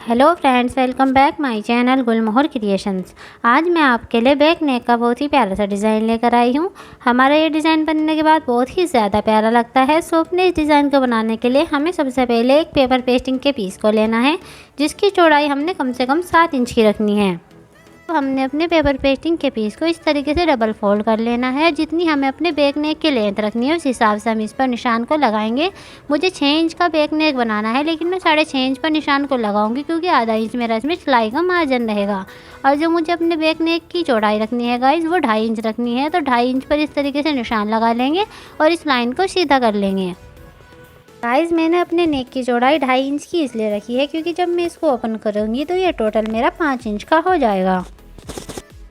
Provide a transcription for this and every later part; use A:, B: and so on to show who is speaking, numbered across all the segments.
A: Hello friends, welcome back my channel Gulmohar creations. आज मैं आपके लिए बैक नेक का बहुत ही प्यारा सा डिज़ाइन लेकर आई हूँ। हमारा ये डिज़ाइन बनने के बाद बहुत ही ज़्यादा प्यारा लगता है। सो अपने इस डिज़ाइन को बनाने के लिए हमें सबसे पहले एक पेपर पेस्टिंग के पीस को लेना है, जिसकी चौड़ाई हमने कम से कम 7 इंच की रखनी है। तो हमने अपने पेपर पेस्टिंग के पीस को इस तरीके से डबल फोल्ड कर लेना है। जितनी हमें अपने बैक नेक की लेंथ रखनी है उस हिसाब से हम इस पर निशान को लगाएंगे। मुझे 6 इंच का बैक नेक बनाना है, लेकिन मैं 6.5 इंच पर निशान को लगाऊंगी, क्योंकि आधा इंच मेरा इसमें सिलाई का मार्जिन रहेगा। और जो मुझे अपने बैक नेक की चौड़ाई रखनी है गाइस, वो 2.5 इंच रखनी है। तो 2.5 इंच पर इस तरीके से निशान लगा लेंगे और इस लाइन को सीधा कर लेंगे। गाइस, मैंने अपने नेक की चौड़ाई 2.5 इंच की इसलिए रखी है क्योंकि जब मैं इसको ओपन करूँगी तो ये टोटल मेरा 5 इंच का हो जाएगा।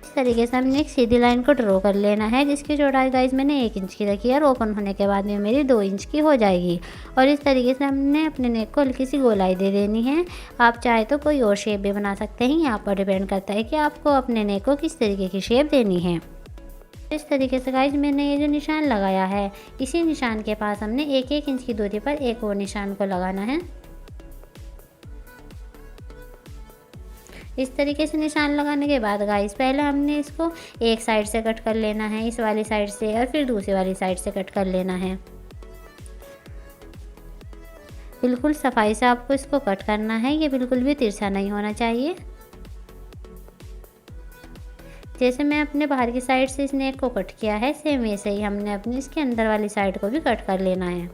A: इस तरीके से हमने एक सीधी लाइन को ड्रॉ कर लेना है, जिसकी चौड़ाई गाइस मैंने 1 इंच की रखी है और ओपन होने के बाद में मेरी 2 इंच की हो जाएगी। और इस तरीके से हमने अपने नेक को हल्की सी गोलाई दे देनी है। आप चाहे तो कोई और शेप भी बना सकते हैं, यहाँ पर डिपेंड करता है कि आपको अपने नेक को किस तरीके की शेप देनी है। इस तरीके से गाइस मैंने ये जो निशान लगाया है, इसी निशान के पास हमने 1-1 इंच की दूरी पर एक और निशान को लगाना है। इस तरीके से निशान लगाने के बाद गाइस पहले हमने इसको एक साइड से कट कर लेना है, इस वाली साइड से, और फिर दूसरी वाली साइड से कट कर लेना है। बिल्कुल सफाई से आपको इसको कट करना है, ये बिल्कुल भी तिरछा नहीं होना चाहिए। जैसे मैं अपने बाहर की साइड से इस नेक को कट किया है, सेम वैसे ही हमने अपनी इसके अंदर वाली साइड को भी कट कर लेना है।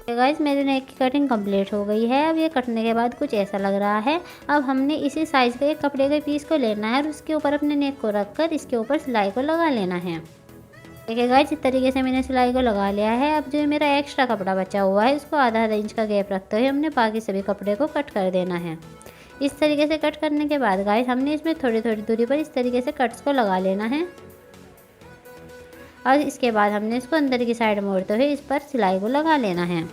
A: गाइस, मेरे नेक की कटिंग कंप्लीट हो गई है। अब ये कटने के बाद कुछ ऐसा लग रहा है। अब हमने इसी साइज़ के एक कपड़े के पीस को लेना है और उसके ऊपर अपने नेक को रखकर इसके ऊपर सिलाई को लगा लेना है। देखिए गाइस, इस तरीके से मैंने सिलाई को लगा लिया है। अब जो मेरा एक्स्ट्रा कपड़ा बचा हुआ है, इसको आधा इंच का गैप रखते हुए हमने बाकी सभी कपड़े को कट कर देना है। इस तरीके से कट करने के बाद गाइस हमने इसमें थोड़ी थोड़ी दूरी पर इस तरीके से कट्स को लगा लेना है। और इसके बाद हमने इसको अंदर की साइड मोड़ते हुए इस पर सिलाई को लगा लेना है।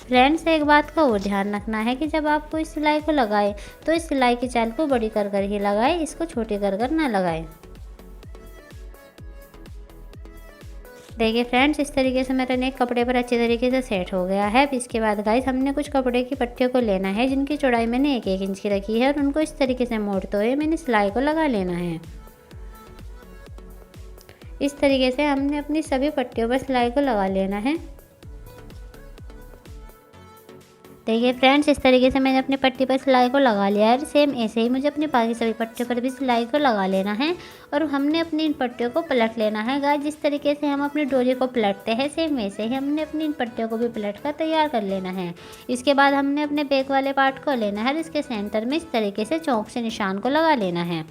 A: फ्रेंड्स, एक बात का और ध्यान रखना है कि जब आपको इस सिलाई को लगाए तो इस सिलाई की चाल को बड़ी कर कर ही लगाए, इसको छोटी कर कर ना लगाए। देखिए फ्रेंड्स, इस तरीके से मेरा नेक कपड़े पर अच्छी तरीके से सेट हो गया है। अब इसके बाद गाइस हमने कुछ कपड़े की पट्टियों को लेना है, जिनकी चौड़ाई मैंने 1-1 इंच की रखी है, और उनको इस तरीके से मोड़ते हुए मैंने सिलाई को लगा लेना है। इस तरीके से हमने अपनी सभी पट्टियों पर सिलाई को लगा लेना है। देखिए फ्रेंड्स, इस तरीके से मैंने अपनी पट्टी पर सिलाई को लगा लिया है। सेम ऐसे ही मुझे अपनी बाकी सभी पट्टियों पर भी सिलाई को लगा लेना है। और हमने अपनी इन पट्टियों को पलट लेना है। गाइस, जिस तरीके से हम अपनी डोरी को पलटते हैं, सेम वैसे ही हमने अपनी इन पट्टियों को भी पलट कर तैयार कर लेना है। इसके बाद हमने अपने बैक वाले पार्ट को लेना है और इसके सेंटर में इस तरीके से चौक से निशान को लगा लेना है।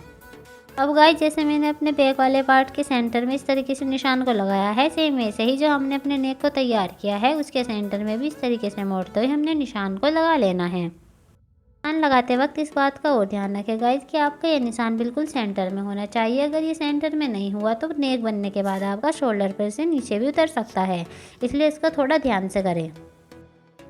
A: अब गाइस, जैसे मैंने अपने बैक वाले पार्ट के सेंटर में इस तरीके से निशान को लगाया है, सेम वैसे ही जो हमने अपने नेक को तैयार किया है उसके सेंटर में भी इस तरीके से मोड़ते हुए हमने निशान को लगा लेना है। निशान लगाते वक्त इस बात का और ध्यान रखें गाइस कि आपका ये निशान बिल्कुल सेंटर में होना चाहिए। अगर ये सेंटर में नहीं हुआ तो नेक बनने के बाद आपका शोल्डर पर से नीचे भी उतर सकता है, इसलिए इसका थोड़ा ध्यान से करें।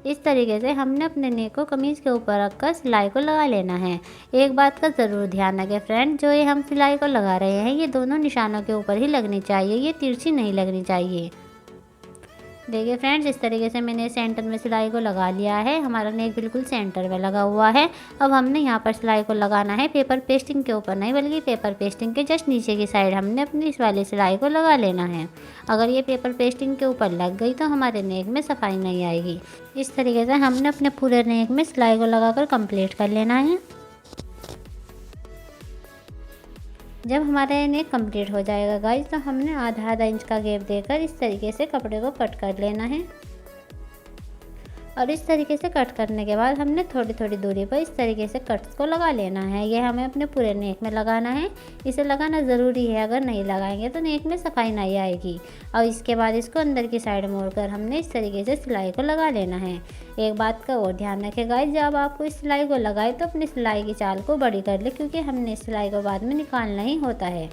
A: इस तरीके से हमने अपने नेक को कमीज़ के ऊपर रखकर सिलाई को लगा लेना है। एक बात का ज़रूर ध्यान रखें फ्रेंड, जो ये हम सिलाई को लगा रहे हैं, ये दोनों निशानों के ऊपर ही लगनी चाहिए, ये तिरछी नहीं लगनी चाहिए। देखिए फ्रेंड्स, इस तरीके से मैंने सेंटर में सिलाई को लगा लिया है। हमारा नेक बिल्कुल सेंटर में लगा हुआ है। अब हमने यहाँ पर सिलाई को लगाना है पेपर पेस्टिंग के ऊपर नहीं, बल्कि पेपर पेस्टिंग के जस्ट नीचे की साइड हमने अपनी इस वाली सिलाई को लगा लेना है। अगर ये पेपर पेस्टिंग के ऊपर लग गई तो हमारे नेक में सफाई नहीं आएगी। इस तरीके से हमने अपने पूरे नेक में सिलाई को लगाकर कंप्लीट कर लेना है। जब हमारा नेक कंप्लीट हो जाएगा गाइस, तो हमने आधा इंच का गैप देकर इस तरीके से कपड़े को कट कर लेना है। और इस तरीके से कट करने के बाद हमने थोड़ी थोड़ी दूरी पर इस तरीके से कट्स को लगा लेना है। ये हमें अपने पूरे नेक में लगाना है। इसे लगाना ज़रूरी है, अगर नहीं लगाएंगे तो नेक में सफाई नहीं आएगी। और इसके बाद इसको अंदर की साइड मोड़कर हमने इस तरीके से सिलाई को लगा लेना है। एक बात का और ध्यान रखें गाइस, जब आपको इस सिलाई को लगाए तो अपनी सिलाई की चाल को बड़ी कर ले, क्योंकि हमने इस सिलाई को बाद में निकालना ही होता है।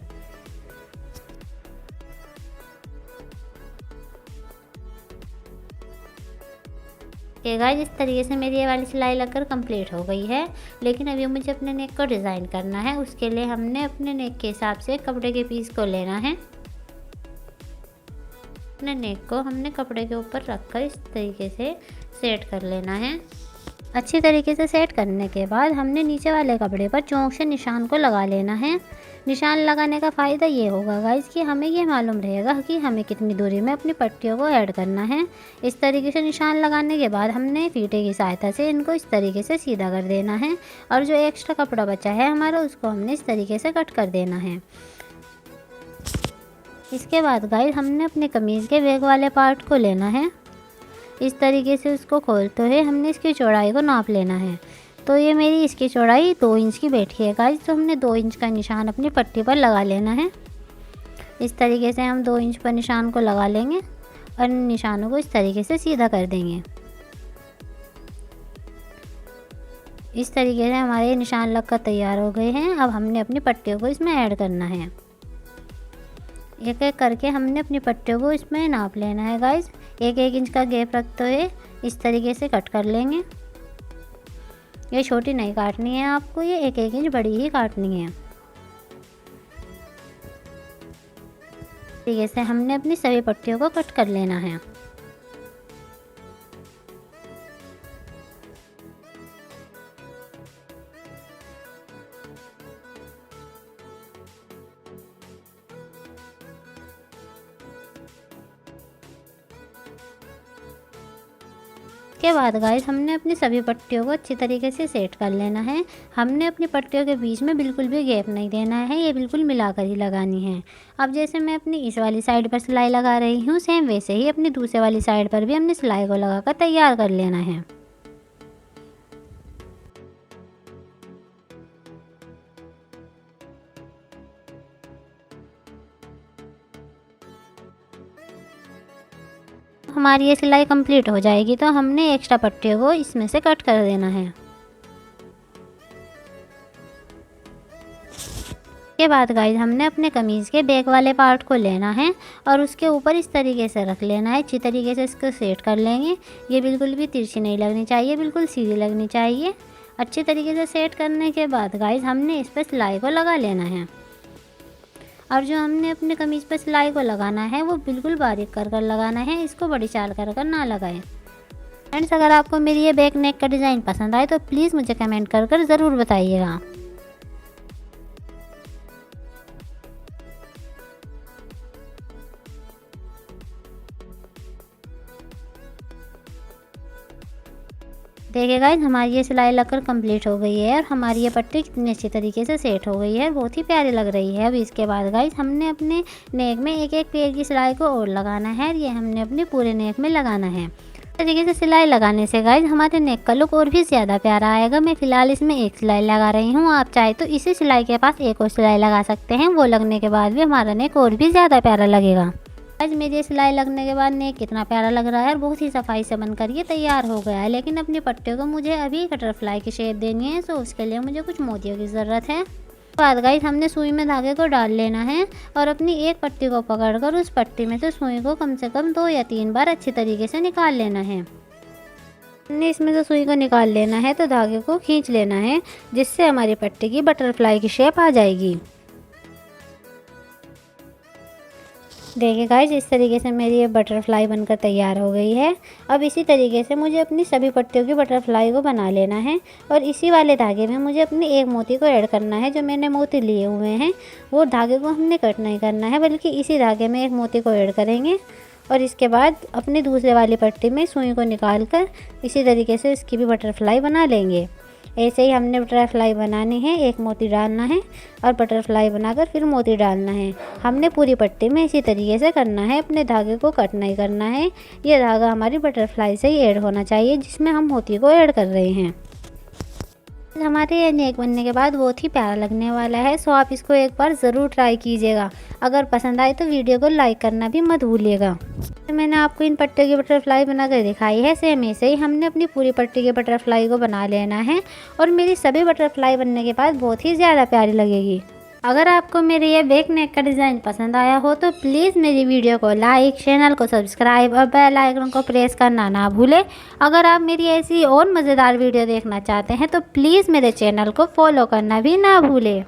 A: गाइस, इस तरीके से मेरी ये वाली सिलाई लगकर कंप्लीट हो गई है। लेकिन अभी मुझे अपने नेक को डिज़ाइन करना है। उसके लिए हमने अपने नेक के हिसाब से कपड़े के पीस को लेना है। अपने नेक को हमने कपड़े के ऊपर रखकर इस तरीके से सेट कर लेना है। अच्छी तरीके से सेट करने के बाद हमने नीचे वाले कपड़े पर चोंक से निशान को लगा लेना है। निशान लगाने का फ़ायदा ये होगा गाइस कि हमें ये मालूम रहेगा कि हमें कितनी दूरी में अपनी पट्टियों को ऐड करना है। इस तरीके से निशान लगाने के बाद हमने फीते की सहायता से इनको इस तरीके से सीधा कर देना है और जो एक्स्ट्रा कपड़ा बचा है हमारा उसको हमने इस तरीके से कट कर देना है। इसके बाद गाइस हमने अपने कमीज़ के बैक वाले पार्ट को लेना है। इस तरीके से उसको खोलते हुए हमने इसकी चौड़ाई को नाप लेना है। तो ये मेरी इसकी चौड़ाई 2 इंच की बैठी है गाइस, तो हमने 2 इंच का निशान अपनी पट्टी पर लगा लेना है। इस तरीके से हम 2 इंच पर निशान को लगा लेंगे और निशानों को इस तरीके से सीधा कर देंगे। इस तरीके से हमारे निशान लगकर तैयार हो गए हैं। अब हमने अपनी पट्टियों को इसमें ऐड करना है। एक एक करके हमने अपनी पट्टियों को इसमें नाप लेना है गाइस। 1-1 इंच का गैप रखते हुए इस तरीके से कट कर लेंगे। ये छोटी नहीं काटनी है आपको, ये 1-1 इंच बड़ी ही काटनी है। तरीके से हमने अपनी सभी पट्टियों को कट कर लेना है। के बाद गाइस हमने अपनी सभी पट्टियों को अच्छी तरीके से सेट कर लेना है। हमने अपनी पट्टियों के बीच में बिल्कुल भी गैप नहीं देना है, ये बिल्कुल मिलाकर ही लगानी है। अब जैसे मैं अपनी इस वाली साइड पर सिलाई लगा रही हूँ, सेम वैसे ही अपनी दूसरे वाली साइड पर भी हमने सिलाई को लगाकर तैयार कर लेना है। हमारी ये सिलाई कंप्लीट हो जाएगी तो हमने एक्स्ट्रा पट्टियों को इसमें से कट कर देना है। के बाद गाइस हमने अपने कमीज़ के बैक वाले पार्ट को लेना है और उसके ऊपर इस तरीके से रख लेना है। अच्छी तरीके से इसको सेट कर लेंगे। ये बिल्कुल भी तिरछी नहीं लगनी चाहिए, बिल्कुल सीधी लगनी चाहिए। अच्छी तरीके से सेट करने के बाद गाइस हमने इस पर सिलाई को लगा लेना है। और जो हमने अपने कमीज़ पर सिलाई को लगाना है वो बिल्कुल बारीक कर कर लगाना है, इसको बड़ी चाल कर कर ना लगाएं। फ्रेंड्स, अगर आपको मेरी ये बैक नेक का डिज़ाइन पसंद आए तो प्लीज़ मुझे कमेंट कर कर ज़रूर बताइएगा। देखिए गाइस हमारी ये सिलाई लगकर कंप्लीट हो गई है और हमारी ये पट्टी कितनी अच्छी तरीके से सेट हो गई है, बहुत ही प्यारी लग रही है। अब इसके बाद गाइस हमने अपने नेक में एक एक पेड़ की सिलाई को और लगाना है। ये हमने अपने पूरे नेक में लगाना है। इस तरीके से सिलाई लगाने से गाइस हमारे नेक का लुक और भी ज़्यादा प्यारा आएगा। मैं फ़िलहाल इसमें एक सिलाई लगा रही हूँ, आप चाहे तो इसी सिलाई के पास एक और सिलाई लगा सकते हैं। वो लगने के बाद भी हमारा नेक और भी ज़्यादा प्यारा लगेगा। आज मेरी सिलाई लगने के बाद नेक कितना प्यारा लग रहा है और बहुत ही सफाई से बनकर ये तैयार हो गया है। लेकिन अपनी पट्टियों को मुझे अभी बटरफ्लाई की शेप देनी है, तो उसके लिए मुझे कुछ मोतियों की ज़रूरत है। बाद गाइस हमने सुई में धागे को डाल लेना है और अपनी एक पट्टी को पकड़कर उस पट्टी में से सुई को कम से कम 2 या 3 बार अच्छी तरीके से निकाल लेना है। हमने इसमें से सुई को निकाल लेना है तो धागे को खींच लेना है, जिससे हमारी पट्टी की बटरफ्लाई की शेप आ जाएगी। देखिए गाइस इस तरीके से मेरी ये बटरफ्लाई बनकर तैयार हो गई है। अब इसी तरीके से मुझे अपनी सभी पट्टियों की बटरफ्लाई को बना लेना है और इसी वाले धागे में मुझे अपनी एक मोती को ऐड करना है। जो मैंने मोती लिए हुए हैं वो धागे को हमने कट नहीं करना है, बल्कि इसी धागे में एक मोती को ऐड करेंगे और इसके बाद अपनी दूसरे वाली पट्टी में सुई को निकाल कर इसी तरीके से इसकी भी बटरफ्लाई बना लेंगे। ऐसे ही हमने बटरफ्लाई बनानी है, एक मोती डालना है और बटरफ्लाई बनाकर फिर मोती डालना है। हमने पूरी पट्टी में इसी तरीके से करना है, अपने धागे को कट नहीं करना है। ये धागा हमारी बटरफ्लाई से ही ऐड होना चाहिए जिसमें हम मोती को ऐड कर रहे हैं। हमारे ये नेक बनने के बाद बहुत ही प्यारा लगने वाला है, सो आप इसको एक बार ज़रूर ट्राई कीजिएगा। अगर पसंद आए तो वीडियो को लाइक करना भी मत भूलिएगा। तो मैंने आपको इन पट्टियों की बटरफ्लाई बनाकर दिखाई है, सेम ऐसे ही हमने अपनी पूरी पट्टी की बटरफ्लाई को बना लेना है और मेरी सभी बटरफ्लाई बनने के बाद बहुत ही ज़्यादा प्यारी लगेगी। अगर आपको मेरी ये बैक नेक का डिज़ाइन पसंद आया हो तो प्लीज़ मेरी वीडियो को लाइक, चैनल को सब्सक्राइब और बेल आइकन को प्रेस करना ना भूलें। अगर आप मेरी ऐसी और मज़ेदार वीडियो देखना चाहते हैं तो प्लीज़ मेरे चैनल को फॉलो करना भी ना भूलें।